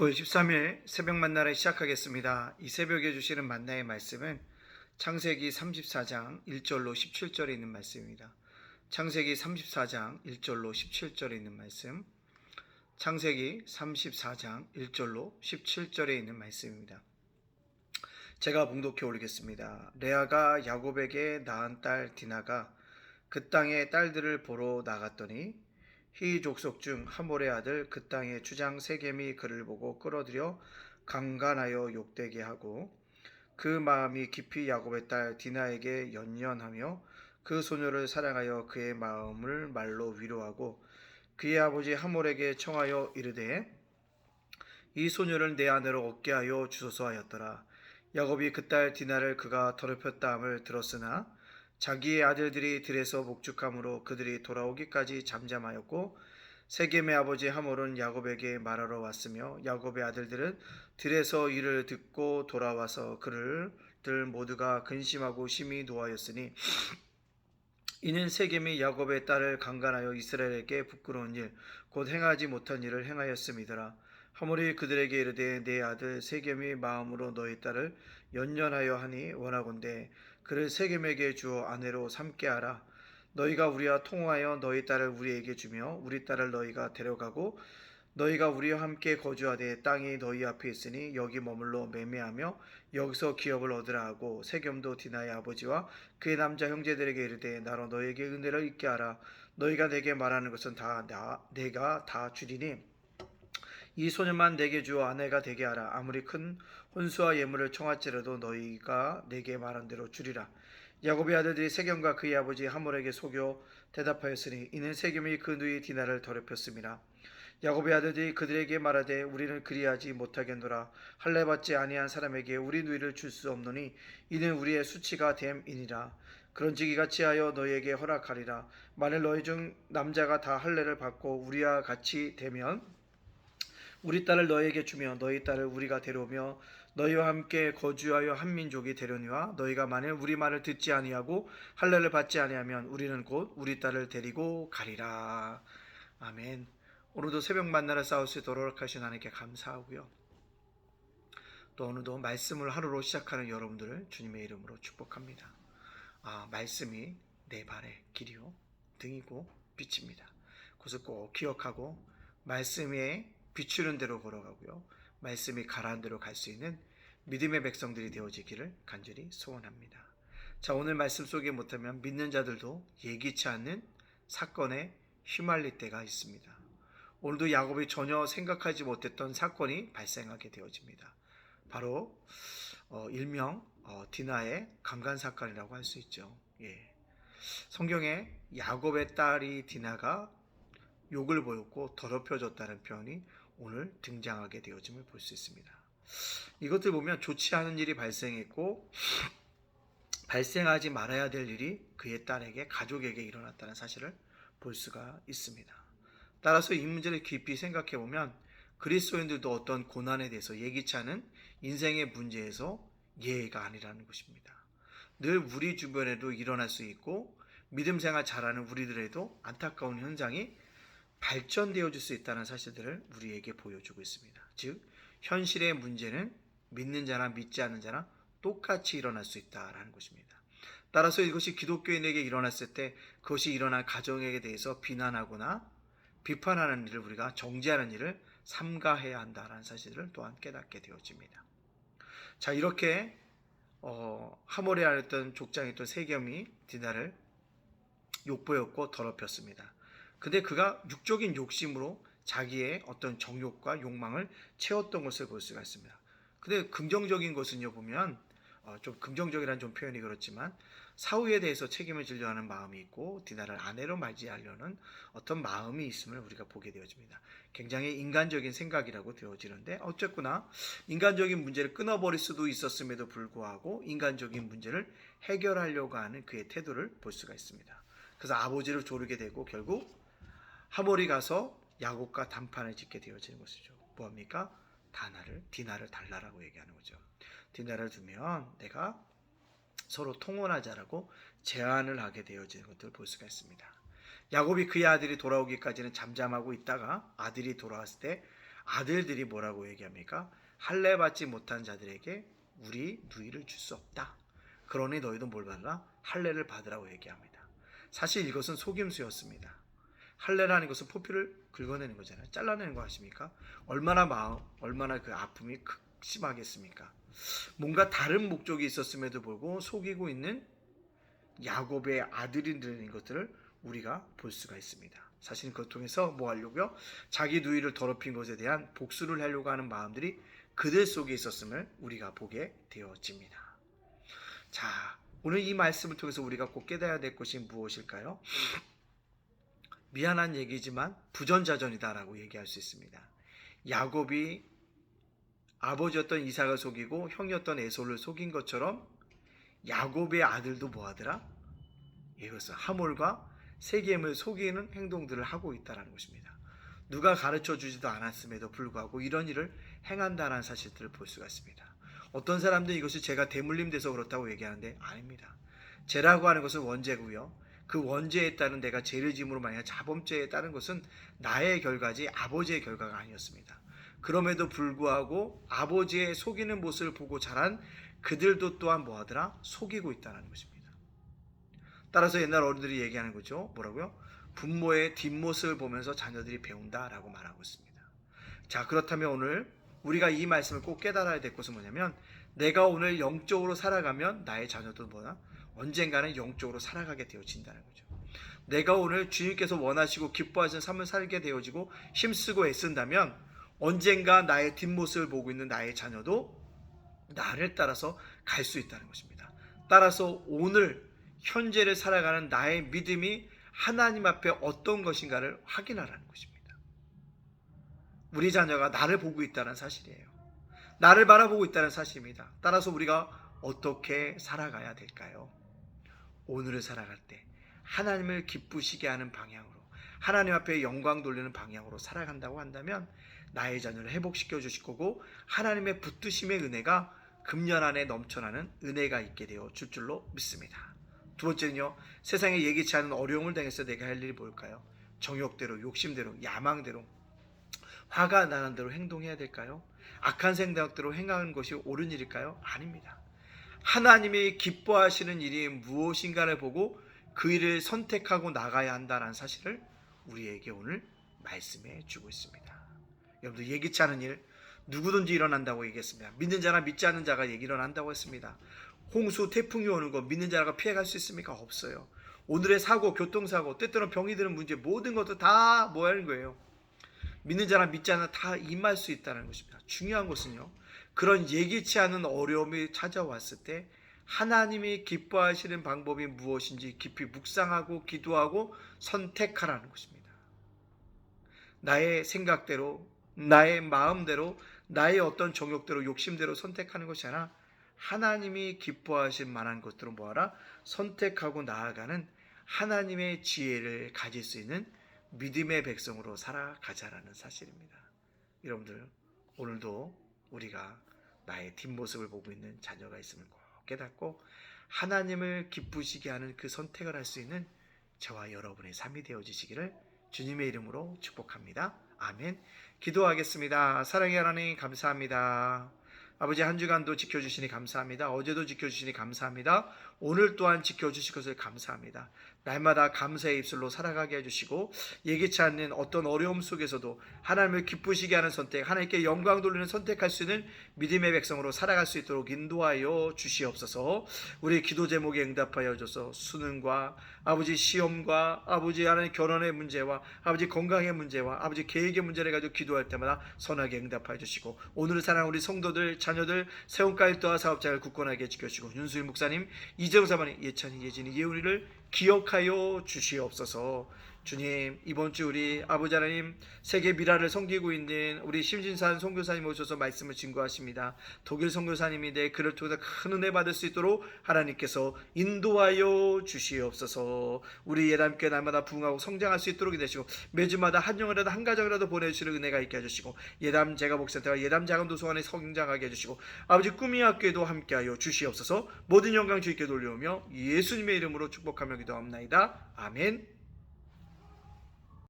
9월 13일 새벽 만나를 시작하겠습니다. 이 새벽에 주시는 만나의 말씀은 창세기 34장 1절로 17절에 있는 말씀입니다. 창세기 34장 1절로 17절에 있는 말씀, 창세기 34장 1절로 17절에 있는 말씀입니다. 제가 봉독해 올리겠습니다. 레아가 야곱에게 낳은 딸 디나가 그 땅의 딸들을 보러 나갔더니 히 족속 중 하몰의 아들 그 땅의 주장 세겜이 그를 보고 끌어들여 강간하여 욕되게 하고 그 마음이 깊이 야곱의 딸 디나에게 연연하며 그 소녀를 사랑하여 그의 마음을 말로 위로하고 그의 아버지 하몰에게 청하여 이르되 이 소녀를 내 아내로 얻게 하여 주소서 하였더라. 야곱이 그 딸 디나를 그가 더럽혔다 함을 들었으나 자기의 아들들이 들에서 목축함으로 그들이 돌아오기까지 잠잠하였고 세겜의 아버지 하몰은 야곱에게 말하러 왔으며 야곱의 아들들은 들에서 이를 듣고 돌아와서 그들들 모두가 근심하고 심히 노하였으니 이는 세겜이 야곱의 딸을 강간하여 이스라엘에게 부끄러운 일 곧 행하지 못한 일을 행하였음이더라. 하몰이 그들에게 이르되 내 아들 세겜이 마음으로 너희 딸을 연연하여 하니 원하건대 그를 세겜에게 주어 아내로 삼게 하라. 너희가 우리와 통화하여 너희 딸을 우리에게 주며 우리 딸을 너희가 데려가고 너희가 우리와 함께 거주하되 땅이 너희 앞에 있으니 여기 머물러 매매하며 여기서 기업을 얻으라 하고 세겜도 디나의 아버지와 그의 남자 형제들에게 이르되 나로 너희에게 은혜를 있게 하라. 너희가 내게 말하는 것은 다 내가 다 주리니 이 소년만 내게 주어 아내가 되게 하라. 아무리 큰 혼수와 예물을 청할지라도 너희가 내게 말한 대로 주리라. 야곱의 아들들이 세겜과 그의 아버지 하몰에게 속여 대답하였으니 이는 세겜이 그 누이 디나를 더럽혔습니다. 야곱의 아들들이 그들에게 말하되 우리는 그리하지 못하겠노라. 할례 받지 아니한 사람에게 우리 누이를 줄 수 없노니 이는 우리의 수치가 됨이니라. 그런즉 이같이 하여 너희에게 허락하리라. 만일 너희 중 남자가 다 할례를 받고 우리와 같이 되면 우리 딸을 너희에게 주며 너희 딸을 우리가 데려오며 너희와 함께 거주하여 한 민족이 되려니와 너희가 만일 우리 말을 듣지 아니하고 할례를 받지 아니하면 우리는 곧 우리 딸을 데리고 가리라. 아멘. 오늘도 새벽 만나러 싸울 수 있도록 허락하신 하나님께 감사하고요. 또 오늘도 말씀을 하루로 시작하는 여러분들을 주님의 이름으로 축복합니다. 말씀이 내 발의 길이요 등이고 빛입니다. 그것을 꼭 기억하고 말씀에 비추는 대로 걸어가고요. 말씀이 가라앉은 대로 갈 수 있는 믿음의 백성들이 되어지기를 간절히 소원합니다. 자, 오늘 말씀 속에 못하면 믿는 자들도 예기치 않는 사건에 휘말릴 때가 있습니다. 오늘도 야곱이 전혀 생각하지 못했던 사건이 발생하게 되어집니다. 바로 일명 디나의 강간 사건이라고 할 수 있죠. 성경에 야곱의 딸이 디나가 욕을 보였고 더럽혀졌다는 표현이 오늘 등장하게 되어짐을 볼 수 있습니다. 이것들 보면 좋지 않은 일이 발생했고 발생하지 말아야 될 일이 그의 딸에게 가족에게 일어났다는 사실을 볼 수가 있습니다. 따라서 이 문제를 깊이 생각해 보면 그리스도인들도 어떤 고난에 대해서 예기치 않은 인생의 문제에서 예외가 아니라는 것입니다. 늘 우리 주변에도 일어날 수 있고 믿음 생활 잘하는 우리들에도 안타까운 현상이 발전되어 줄 수 있다는 사실들을 우리에게 보여주고 있습니다. 즉 현실의 문제는 믿는 자나 믿지 않는 자나 똑같이 일어날 수 있다는 것입니다. 따라서 이것이 기독교인에게 일어났을 때 그것이 일어난 가정에 대해서 비난하거나 비판하는 일을 우리가 정죄하는 일을 삼가해야 한다는 사실을 또한 깨닫게 되어집니다. 자, 이렇게 하몰에 아랬던 족장이었던 세겜이 디나를 욕보였고 더럽혔습니다. 근데 그가 육적인 욕심으로 자기의 어떤 정욕과 욕망을 채웠던 것을 볼 수가 있습니다. 근데 긍정적인 것은요, 보면 좀 긍정적이라는 좀 표현이 그렇지만 사후에 대해서 책임을 지려 하는 마음이 있고 디나를 아내로 맞이하려는 어떤 마음이 있음을 우리가 보게 되어집니다. 굉장히 인간적인 생각이라고 되어지는데 어쨌거나 인간적인 문제를 끊어버릴 수도 있었음에도 불구하고 인간적인 문제를 해결하려고 하는 그의 태도를 볼 수가 있습니다. 그래서 아버지를 조르게 되고 결국 하몰이 가서 야곱과 단판을 짓게 되어지는 것이죠. 뭐합니까? 디나를 달라라고 얘기하는 거죠. 디나를 주면 내가 서로 통혼하자라고 제안을 하게 되어지는 것들을 볼 수가 있습니다. 야곱이 그의 아들이 돌아오기까지는 잠잠하고 있다가 아들이 돌아왔을 때 아들들이 뭐라고 얘기합니까? 할례 받지 못한 자들에게 우리 누이를 줄 수 없다. 그러니 너희도 뭘 받으라? 할례를 받으라고 얘기합니다. 사실 이것은 속임수였습니다. 할례라는 것은 포피를 긁어내는 거잖아요. 잘라내는 거 아십니까? 얼마나 그 아픔이 심하겠습니까? 뭔가 다른 목적이 있었음에도 불구하고 속이고 있는 야곱의 아들이라는 것들을 우리가 볼 수가 있습니다. 사실 그것 통해서 뭐 하려고요? 자기 누이를 더럽힌 것에 대한 복수를 하려고 하는 마음들이 그들 속에 있었음을 우리가 보게 되어집니다. 자, 오늘 이 말씀을 통해서 우리가 꼭 깨달아야 될 것이 무엇일까요? 미안한 얘기지만 부전자전이다라고 얘기할 수 있습니다. 야곱이 아버지였던 이삭을 속이고 형이었던 에서를 속인 것처럼 야곱의 아들도 뭐하더라? 이것은 하몰과 세겜을 속이는 행동들을 하고 있다는 것입니다. 누가 가르쳐 주지도 않았음에도 불구하고 이런 일을 행한다는 사실들을 볼 수가 있습니다. 어떤 사람들은 이것이 죄가 대물림 돼서 그렇다고 얘기하는데 아닙니다. 죄라고 하는 것은 원죄고요. 그 원죄에 따른 내가 죄를 지음으로 만약 자범죄에 따른 것은 나의 결과지 아버지의 결과가 아니었습니다. 그럼에도 불구하고 아버지의 속이는 모습을 보고 자란 그들도 또한 뭐하더라? 속이고 있다는 것입니다. 따라서 옛날 어른들이 얘기하는 거죠. 뭐라고요? 부모의 뒷모습을 보면서 자녀들이 배운다라고 말하고 있습니다. 자, 그렇다면 오늘 우리가 이 말씀을 꼭 깨달아야 될 것은 뭐냐면 내가 오늘 영적으로 살아가면 나의 자녀도 뭐나 언젠가는 영적으로 살아가게 되어진다는 거죠. 내가 오늘 주님께서 원하시고 기뻐하시는 삶을 살게 되어지고 힘쓰고 애쓴다면 언젠가 나의 뒷모습을 보고 있는 나의 자녀도 나를 따라서 갈 수 있다는 것입니다. 따라서 오늘 현재를 살아가는 나의 믿음이 하나님 앞에 어떤 것인가를 확인하라는 것입니다. 우리 자녀가 나를 보고 있다는 사실이에요. 나를 바라보고 있다는 사실입니다. 따라서 우리가 어떻게 살아가야 될까요? 오늘을 살아갈 때 하나님을 기쁘시게 하는 방향으로 하나님 앞에 영광 돌리는 방향으로 살아간다고 한다면 나의 자녀를 회복시켜 주실 거고 하나님의 붙드심의 은혜가 금년 안에 넘쳐나는 은혜가 있게 되어 줄 줄로 믿습니다. 두 번째는요, 세상에 예기치 않은 어려움을 당해서 내가 할 일이 뭘까요? 정욕대로, 욕심대로, 야망대로, 화가 나는 대로 행동해야 될까요? 악한 생각대로 행하는 것이 옳은 일일까요? 아닙니다. 하나님이 기뻐하시는 일이 무엇인가를 보고 그 일을 선택하고 나가야 한다는 사실을 우리에게 오늘 말씀해 주고 있습니다. 여러분들 예기치 않은 일 누구든지 일어난다고 얘기했습니다. 믿는 자나 믿지 않는 자가 일어난다고 했습니다. 홍수, 태풍이 오는 거 믿는 자가 피해갈 수 있습니까? 없어요. 오늘의 사고, 교통사고, 때때로 병이 드는 문제 모든 것도 다 뭐하는 거예요? 믿는 자나 믿지 않는 다 임할 수 있다는 것입니다. 중요한 것은요, 그런 예기치 않은 어려움이 찾아왔을 때 하나님이 기뻐하시는 방법이 무엇인지 깊이 묵상하고 기도하고 선택하라는 것입니다. 나의 생각대로, 나의 마음대로, 나의 어떤 정욕대로, 욕심대로 선택하는 것이 아니라 하나님이 기뻐하실 만한 것들을 뭐하라? 선택하고 나아가는 하나님의 지혜를 가질 수 있는 믿음의 백성으로 살아가자라는 사실입니다. 여러분들 오늘도 우리가 나의 뒷모습을 보고 있는 자녀가 있음을 꼭 깨닫고 하나님을 기쁘시게 하는 그 선택을 할 수 있는 저와 여러분의 삶이 되어지시기를 주님의 이름으로 축복합니다. 아멘. 기도하겠습니다. 사랑의 하나님 감사합니다. 아버지 한 주간도 지켜주시니 감사합니다. 어제도 지켜주시니 감사합니다. 오늘 또한 지켜주실 것을 감사합니다. 날마다 감사의 입술로 살아가게 해주시고 예기치 않는 어떤 어려움 속에서도 하나님을 기쁘시게 하는 선택, 하나님께 영광 돌리는 선택할 수 있는 믿음의 백성으로 살아갈 수 있도록 인도하여 주시옵소서. 우리 기도 제목에 응답하여 줘서 수능과 아버지 시험과 아버지 하나님 결혼의 문제와 아버지 건강의 문제와 아버지 계획의 문제를 가지고 기도할 때마다 선하게 응답하여 주시고 오늘을 사랑하는 우리 성도들, 자녀들, 세운가 일도와 사업자를 굳건하게 지켜주시고 윤수일 목사님, 이정사모님, 예찬이, 예진이, 예훈이를 기억하여 주시옵소서. 주님, 이번 주 우리 아버지 하나님 세계 미라를 섬기고 있는 우리 심진산 선교사님 오셔서 말씀을 증거하십니다. 독일 선교사님인데 그를 통해서 큰 은혜 받을 수 있도록 하나님께서 인도하여 주시옵소서. 우리 예담교회 날마다 부흥하고 성장할 수 있도록 되시고 매주마다 한 영이라도 한 가정이라도 보내주시는 은혜가 있게 해주시고 예담 제가복센터가 예담 작은도서관에 성장하게 해주시고 아버지 꿈이 학교에도 함께하여 주시옵소서. 모든 영광 주님께 돌려오며 예수님의 이름으로 축복하며 기도합나이다. 아멘.